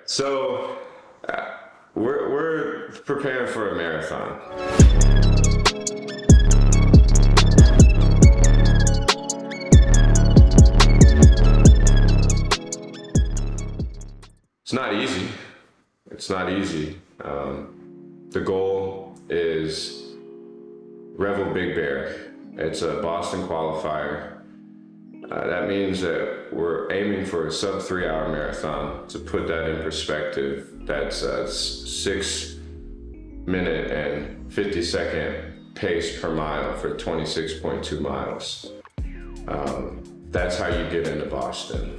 So we're preparing for a marathon. It's not easy. It's not easy. The goal is Revel Big Bear. It's a Boston qualifier. That means that we're aiming for a sub 3 hour marathon. To put that in perspective, that's a 6 minute and 50-second pace per mile for 26.2 miles. That's how you get into Boston.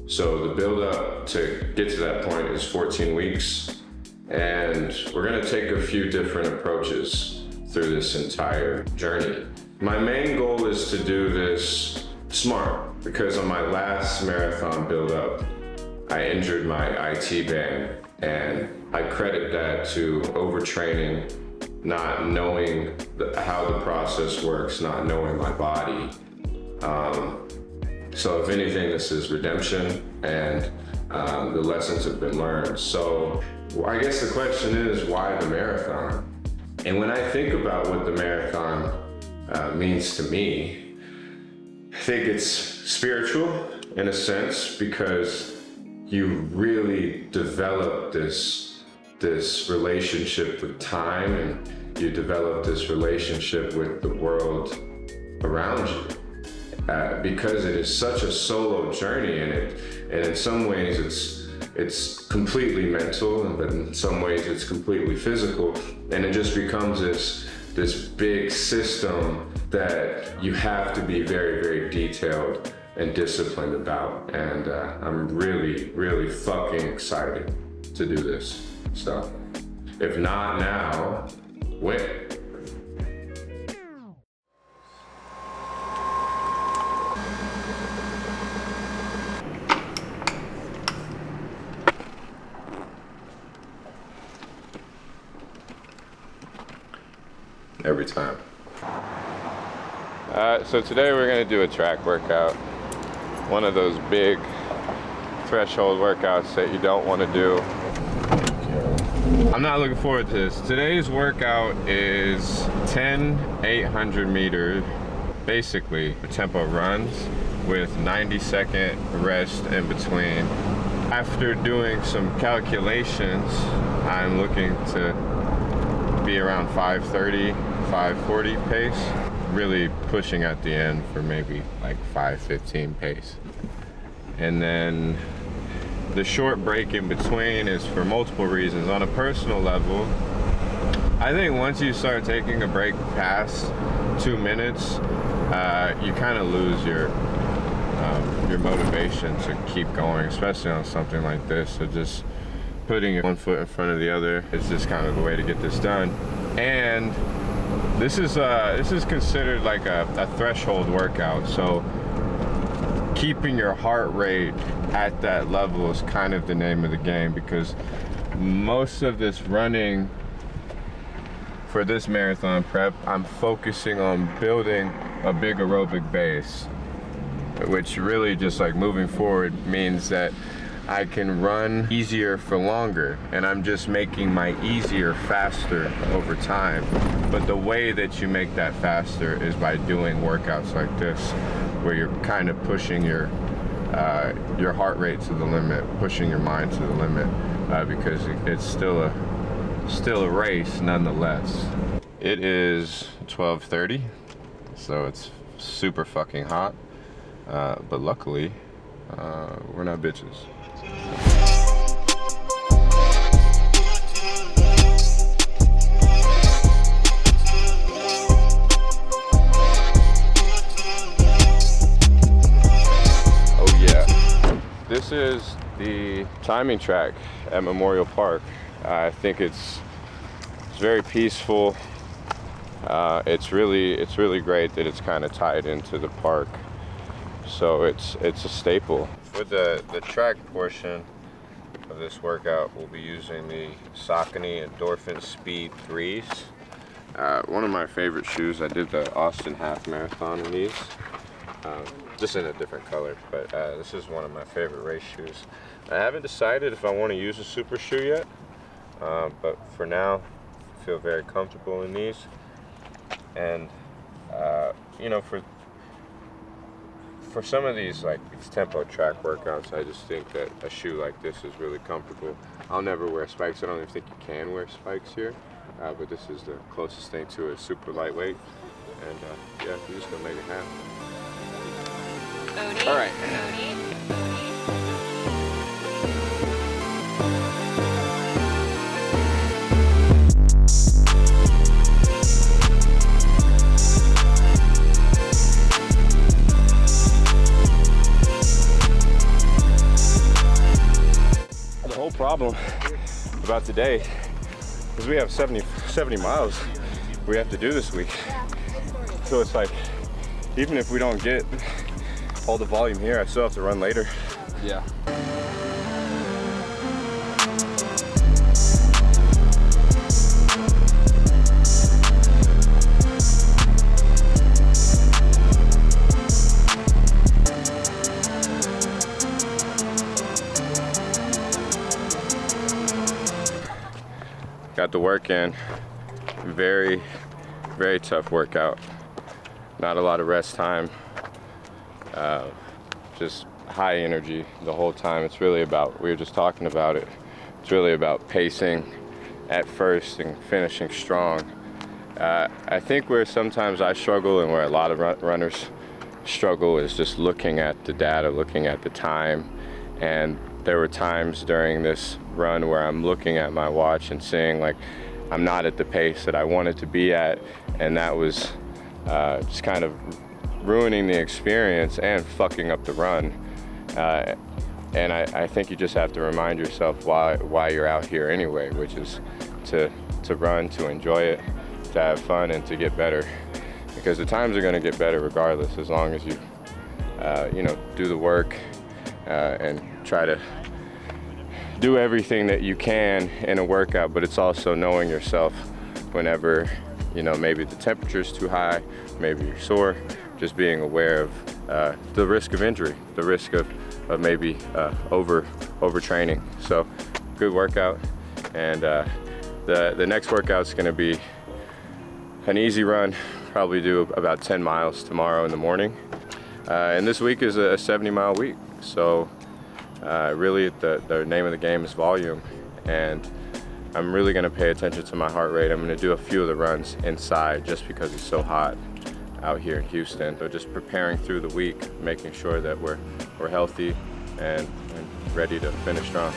So the build up to get to that point is 14 weeks. And we're gonna take a few different approaches through this entire journey. My main goal is to do this smart, because on my last marathon build up, I injured my IT band, and I credit that to overtraining, not knowing how the process works, not knowing my body. So if anything, this is redemption, and the lessons have been learned. So I guess the question is, why the marathon? And when I think about what the marathon means to me, I think it's spiritual in a sense, because you really develop this relationship with time, and you develop this relationship with the world around you. Because it is such a solo journey, and in some ways it's completely mental, but in some ways it's completely physical, and it just becomes this big system that you have to be very, very detailed and disciplined about. And I'm really, really fucking excited to do this. So if not now, when? Every time. So today we're gonna do a track workout. One of those big threshold workouts that you don't wanna do. I'm not looking forward to this. Today's workout is 10 800 meter, basically tempo runs with 90-second rest in between. After doing some calculations, I'm looking to be around 5:30, 5:40 pace, really pushing at the end for maybe like 5:15 pace. And then the short break in between is for multiple reasons. On a personal level, I think once you start taking a break past 2 minutes, you kind of lose your motivation to keep going, especially on something like this. So just putting one foot in front of the other is just kind of the way to get this done. And this is considered like a threshold workout. So keeping your heart rate at that level is kind of the name of the game, because most of this running for this marathon prep, I'm focusing on building a big aerobic base, which really just like moving forward means that I can run easier for longer, and I'm just making my easier faster over time. But the way that you make that faster is by doing workouts like this, where you're kind of pushing your heart rate to the limit, pushing your mind to the limit, because it's still a race nonetheless. It is 12:30, so it's super fucking hot, but luckily we're not bitches. Oh yeah, this is the timing track at Memorial Park. I think it's very peaceful. It's really great that it's kind of tied into the park, so it's a staple. With the track portion of this workout, we'll be using the Saucony Endorphin Speed 3s. One of my favorite shoes. I did the Austin half marathon in these. just in a different color. But this is one of my favorite race shoes. I haven't decided if I want to use a super shoe yet, but for now, I feel very comfortable in these. And you know, for some of these tempo track workouts, I just think that a shoe like this is really comfortable. I'll never wear spikes. I don't even think you can wear spikes here, but this is the closest thing to it. Super lightweight, and yeah, you're just gonna make it happen. All right. The whole problem about today is we have 70 miles we have to do this week. So it's like, even if we don't get all the volume here, I still have to run later. Yeah. Got the work in. Very, very tough workout. Not a lot of rest time. Just high energy the whole time. It's really about, we were just talking about it, it's really about pacing at first and finishing strong. I think where sometimes I struggle and where a lot of runners struggle is just looking at the data, looking at the time. And there were times during this run where I'm looking at my watch and seeing like I'm not at the pace that I wanted to be at, and that was just kind of ruining the experience and fucking up the run. And I think you just have to remind yourself why you're out here anyway, which is to run, to enjoy it, to have fun, and to get better. Because the times are going to get better regardless, as long as you you know, do the work and try to do everything that you can in a workout. But it's also knowing yourself whenever, you know, maybe the temperature's too high, maybe you're sore, just being aware of the risk of injury, the risk of maybe overtraining. So good workout, and the next workout's going to be an easy run, probably do about 10 miles tomorrow in the morning, and this week is a 70-mile week. So really the name of the game is volume, and I'm really going to pay attention to my heart rate. I'm going to do a few of the runs inside just because it's so hot out here in Houston. So just preparing through the week, making sure that we're healthy and ready to finish strong.